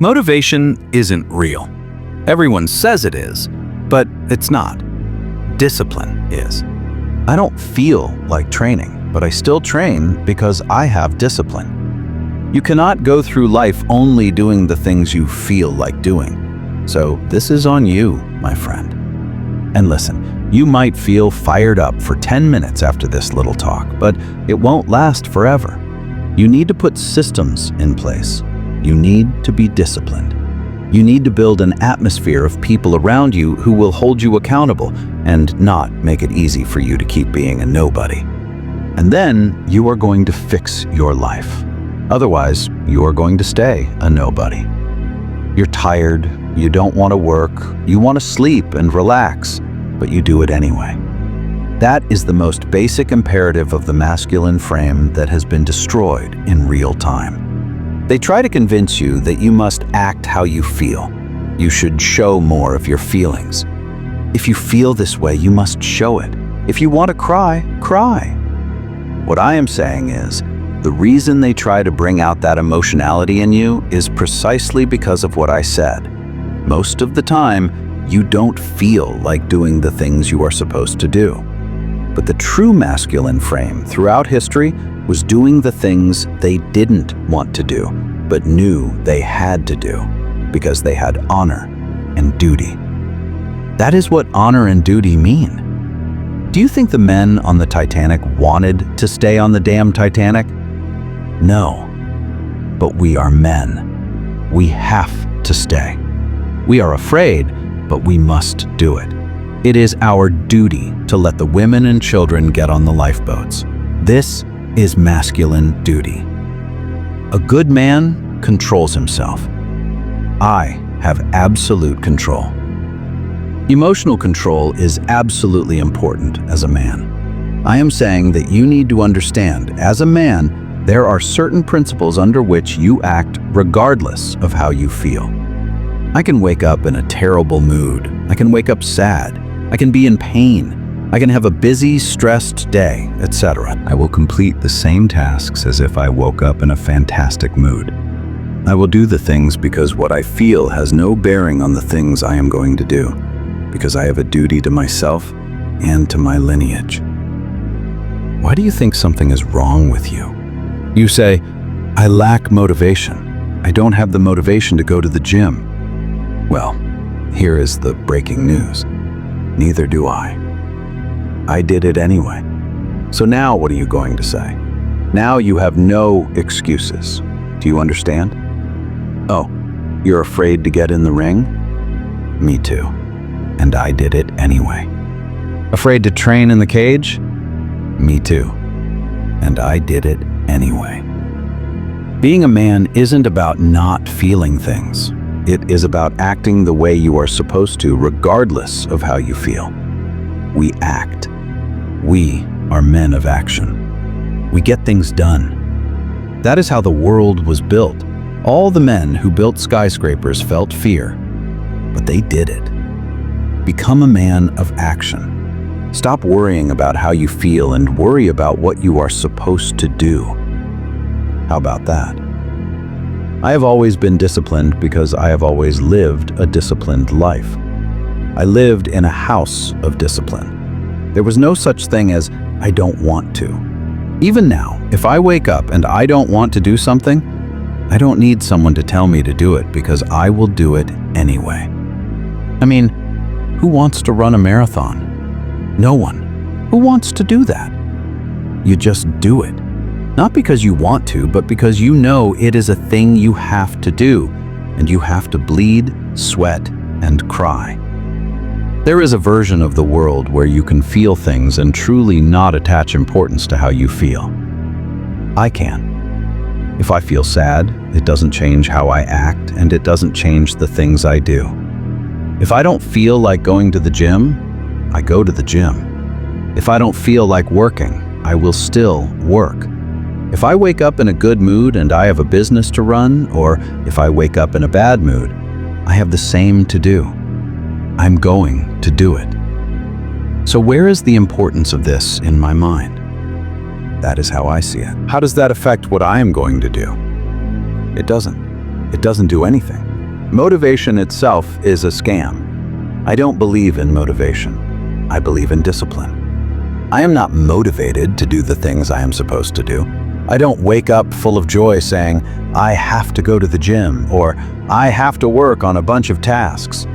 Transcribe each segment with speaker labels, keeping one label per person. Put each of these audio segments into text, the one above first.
Speaker 1: Motivation isn't real. Everyone says it is, but it's not. Discipline is. I don't feel like training, but I still train because I have discipline. You cannot go through life only doing the things you feel like doing. So this is on you, my friend. And listen, you might feel fired up for 10 minutes after this little talk, but it won't last forever. You need to put systems in place. You need to be disciplined. You need to build an atmosphere of people around you who will hold you accountable and not make it easy for you to keep being a nobody. And then you are going to fix your life. Otherwise, you are going to stay a nobody. You're tired, you don't want to work, you want to sleep and relax, but you do it anyway. That is the most basic imperative of the masculine frame that has been destroyed in real time. They try to convince you that you must act how you feel. You should show more of your feelings. If you feel this way, you must show it. If you want to cry, cry. What I am saying is, the reason they try to bring out that emotionality in you is precisely because of what I said. Most of the time, you don't feel like doing the things you are supposed to do. But the true masculine frame throughout history was doing the things they didn't want to do, but knew they had to do, because they had honor and duty. That is what honor and duty mean. Do you think the men on the Titanic wanted to stay on the damn Titanic? No. But we are men. We have to stay. We are afraid, but we must do it. It is our duty to let the women and children get on the lifeboats. This is masculine duty. A good man controls himself. I have absolute control. Emotional control is absolutely important as a man. I am saying that you need to understand, as a man, there are certain principles under which you act regardless of how you feel. I can wake up in a terrible mood. I can wake up sad. I can be in pain. I can have a busy, stressed day, etc. I will complete the same tasks as if I woke up in a fantastic mood. I will do the things because what I feel has no bearing on the things I am going to do, because I have a duty to myself and to my lineage. Why do you think something is wrong with you? You say, I lack motivation. I don't have the motivation to go to the gym. Well, here is the breaking news. Neither do I. I did it anyway. So now what are you going to say? Now you have no excuses. Do you understand? Oh, you're afraid to get in the ring? Me too. And I did it anyway. Afraid to train in the cage? Me too. And I did it anyway. Being a man isn't about not feeling things. It is about acting the way you are supposed to, regardless of how you feel. We act. We are men of action. We get things done. That is how the world was built. All the men who built skyscrapers felt fear, but they did it. Become a man of action. Stop worrying about how you feel and worry about what you are supposed to do. How about that? I have always been disciplined because I have always lived a disciplined life. I lived in a house of discipline. There was no such thing as, I don't want to. Even now, if I wake up and I don't want to do something, I don't need someone to tell me to do it because I will do it anyway. I mean, who wants to run a marathon? No one. Who wants to do that? You just do it. Not because you want to, but because you know it is a thing you have to do, and you have to bleed, sweat, and cry. There is a version of the world where you can feel things and truly not attach importance to how you feel. I can. If I feel sad, it doesn't change how I act, and it doesn't change the things I do. If I don't feel like going to the gym, I go to the gym. If I don't feel like working, I will still work. If I wake up in a good mood and I have a business to run, or if I wake up in a bad mood, I have the same to do. I'm going to do it. So where is the importance of this in my mind? That is how I see it. How does that affect what I am going to do? It doesn't. It doesn't do anything. Motivation itself is a scam. I don't believe in motivation. I believe in discipline. I am not motivated to do the things I am supposed to do. I don't wake up full of joy saying, I have to go to the gym, or I have to work on a bunch of tasks.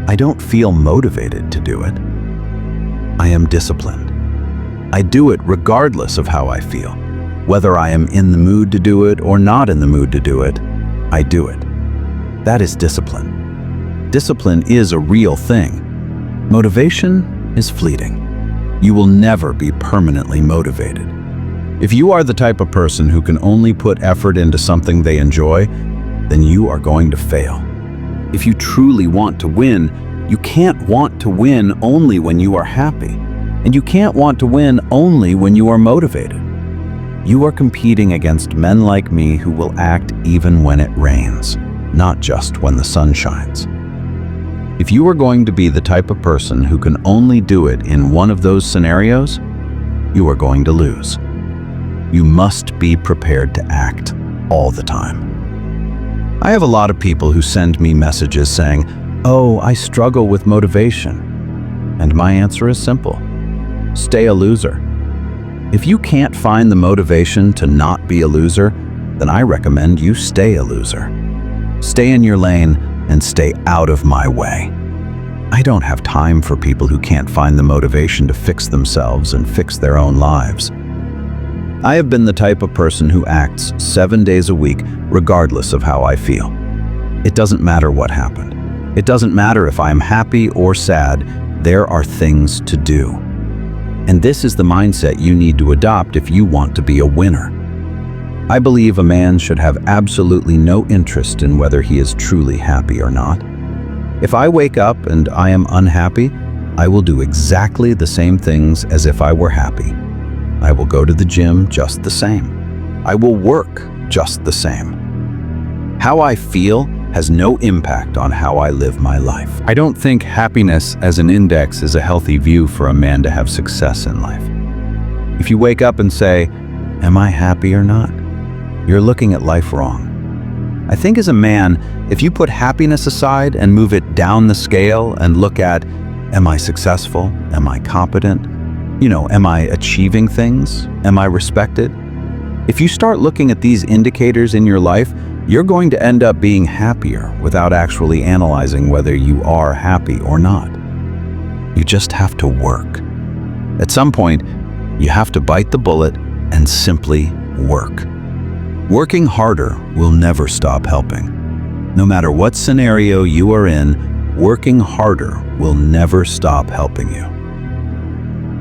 Speaker 1: I don't feel motivated to do it. I am disciplined. I do it regardless of how I feel. Whether I am in the mood to do it or not in the mood to do it, I do it. That is discipline. Discipline is a real thing. Motivation is fleeting. You will never be permanently motivated. If you are the type of person who can only put effort into something they enjoy, then you are going to fail. If you truly want to win, you can't want to win only when you are happy, and you can't want to win only when you are motivated. You are competing against men like me who will act even when it rains, not just when the sun shines. If you are going to be the type of person who can only do it in one of those scenarios, you are going to lose. You must be prepared to act all the time. I have a lot of people who send me messages saying, "Oh, I struggle with motivation." And my answer is simple. Stay a loser. If you can't find the motivation to not be a loser, then I recommend you stay a loser. Stay in your lane and stay out of my way. I don't have time for people who can't find the motivation to fix themselves and fix their own lives. I have been the type of person who acts 7 days a week regardless of how I feel. It doesn't matter what happened. It doesn't matter if I am happy or sad. There are things to do. And this is the mindset you need to adopt if you want to be a winner. I believe a man should have absolutely no interest in whether he is truly happy or not. If I wake up and I am unhappy, I will do exactly the same things as if I were happy. I will go to the gym just the same. I will work just the same. How I feel has no impact on how I live my life. I don't think happiness as an index is a healthy view for a man to have success in life. If you wake up and say, "Am I happy or not?" you're looking at life wrong. I think as a man, if you put happiness aside and move it down the scale and look at, am I successful? Am I competent? Am I achieving things? Am I respected? If you start looking at these indicators in your life, you're going to end up being happier without actually analyzing whether you are happy or not. You just have to work. At some point, you have to bite the bullet and simply work. Working harder will never stop helping. No matter what scenario you are in, working harder will never stop helping you.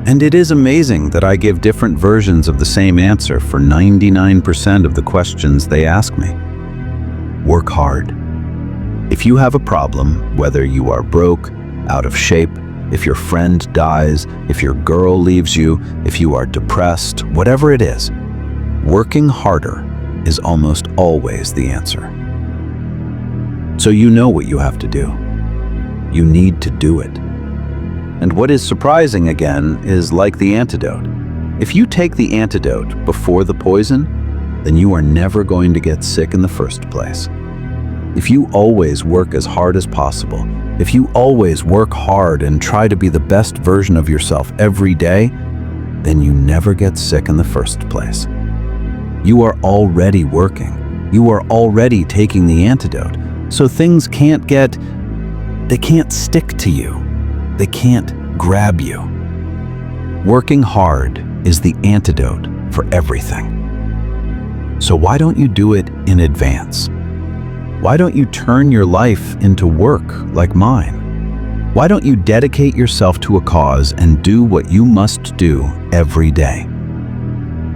Speaker 1: And it is amazing that I give different versions of the same answer for 99% of the questions they ask me. Work hard. If you have a problem, whether you are broke, out of shape, if your friend dies, if your girl leaves you, if you are depressed, whatever it is, working harder is almost always the answer. So you know what you have to do. You need to do it. And what is surprising again is like the antidote. If you take the antidote before the poison, then you are never going to get sick in the first place. If you always work as hard as possible, if you always work hard and try to be the best version of yourself every day, then you never get sick in the first place. You are already working. You are already taking the antidote. So things can't stick to you. They can't grab you. Working hard is the antidote for everything. So why don't you do it in advance? Why don't you turn your life into work like mine? Why don't you dedicate yourself to a cause and do what you must do every day?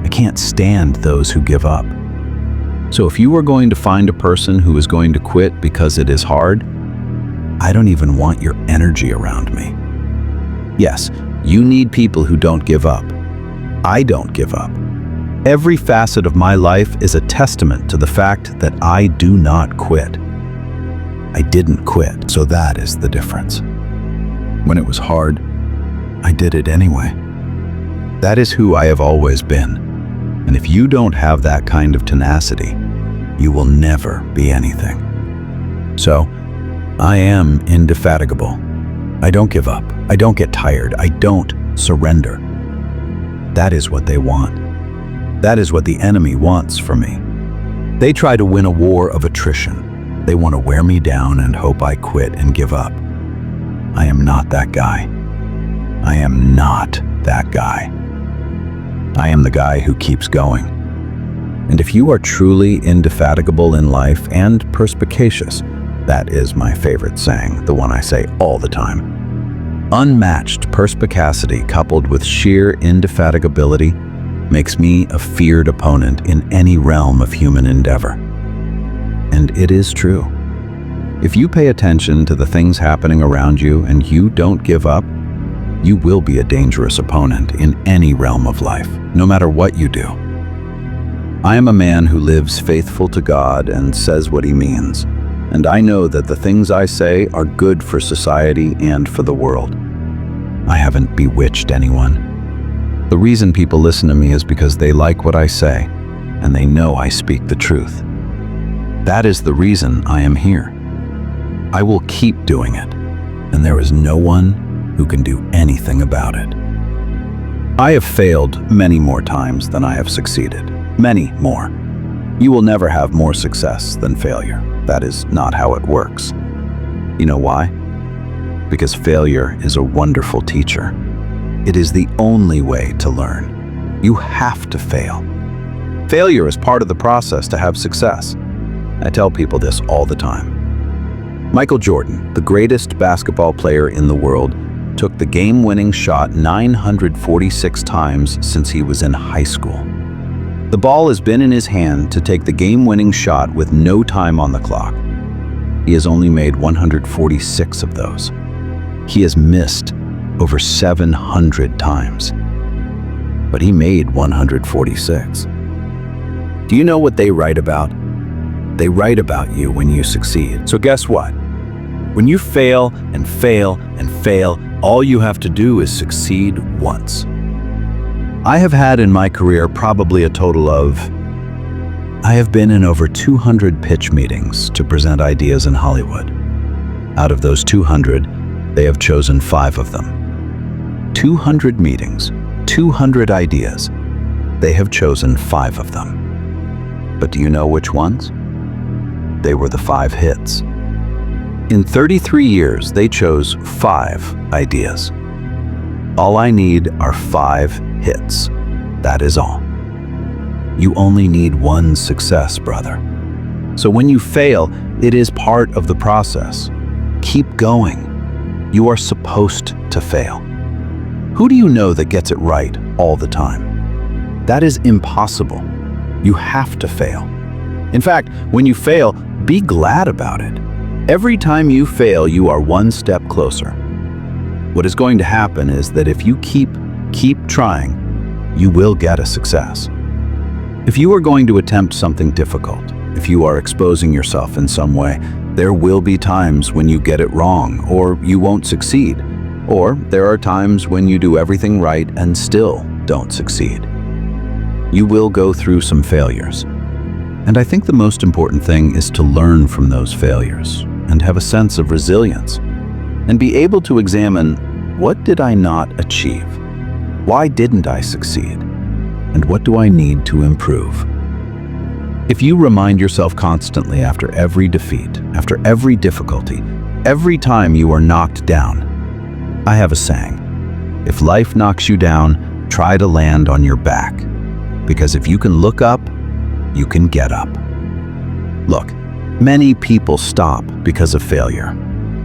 Speaker 1: I can't stand those who give up. So if you are going to find a person who is going to quit because it is hard, I don't even want your energy around me. Yes, you need people who don't give up. I don't give up. Every facet of my life is a testament to the fact that I do not quit. I didn't quit, so that is the difference. When it was hard, I did it anyway. That is who I have always been. And if you don't have that kind of tenacity, you will never be anything. So, I am indefatigable. I don't give up. I don't get tired. I don't surrender. That is what they want. That is what the enemy wants from me. They try to win a war of attrition. They want to wear me down and hope I quit and give up. I am not that guy. I am not that guy. I am the guy who keeps going. And if you are truly indefatigable in life and perspicacious, that is my favorite saying, the one I say all the time. Unmatched perspicacity coupled with sheer indefatigability makes me a feared opponent in any realm of human endeavor. And it is true. If you pay attention to the things happening around you and you don't give up, you will be a dangerous opponent in any realm of life, no matter what you do. I am a man who lives faithful to God and says what he means, and I know that the things I say are good for society and for the world. I haven't bewitched anyone. The reason people listen to me is because they like what I say, and they know I speak the truth. That is the reason I am here. I will keep doing it, and there is no one who can do anything about it. I have failed many more times than I have succeeded. Many more. You will never have more success than failure. That is not how it works. You know why? Because failure is a wonderful teacher. It is the only way to learn. You have to fail. Failure is part of the process to have success. I tell people this all the time. Michael Jordan, the greatest basketball player in the world, took the game-winning shot 946 times since he was in high school. The ball has been in his hand to take the game-winning shot with no time on the clock. He has only made 146 of those. He has missed over 700 times. But he made 146. Do you know what they write about? They write about you when you succeed. So guess what? When you fail and fail and fail, all you have to do is succeed once. I have had in my career probably a total of... I have been in over 200 pitch meetings to present ideas in Hollywood. Out of those 200, they have chosen 5 of them. 200 meetings, 200 ideas. They have chosen 5 of them. But do you know which ones? They were the 5 hits. In 33 years, they chose 5 ideas. All I need are 5 hits. That is all. You only need one success, brother. So when you fail, it is part of the process. Keep going. You are supposed to fail. Who do you know that gets it right all the time? That is impossible. You have to fail. In fact, when you fail, be glad about it. Every time you fail, you are one step closer. What is going to happen is that if you keep trying, you will get a success. If you are going to attempt something difficult, if you are exposing yourself in some way, there will be times when you get it wrong or you won't succeed. Or there are times when you do everything right and still don't succeed. You will go through some failures. And I think the most important thing is to learn from those failures and have a sense of resilience and be able to examine, what did I not achieve? Why didn't I succeed? And what do I need to improve? If you remind yourself constantly after every defeat, after every difficulty, every time you are knocked down, I have a saying, if life knocks you down, try to land on your back. Because if you can look up, you can get up. Look, many people stop because of failure.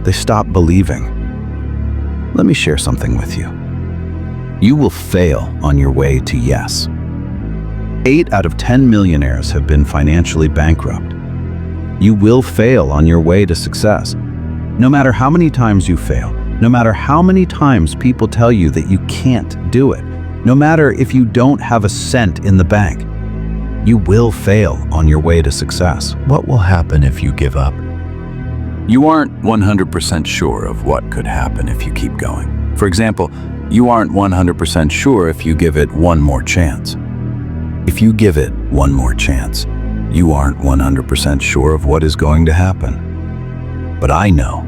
Speaker 1: They stop believing. Let me share something with you. You will fail on your way to yes. 8 out of 10 millionaires have been financially bankrupt. You will fail on your way to success. No matter how many times you fail, no matter how many times people tell you that you can't do it, no matter if you don't have a cent in the bank, you will fail on your way to success. What will happen if you give up? You aren't 100% sure of what could happen if you keep going. For example, you aren't 100% sure if you give it one more chance. If you give it one more chance, you aren't 100% sure of what is going to happen. But I know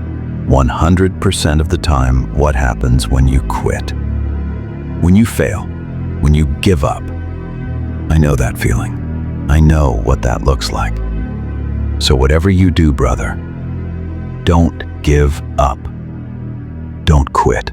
Speaker 1: 100% of the time what happens when you quit. When you fail, when you give up. I know that feeling. I know what that looks like. So whatever you do, brother, don't give up. Don't quit.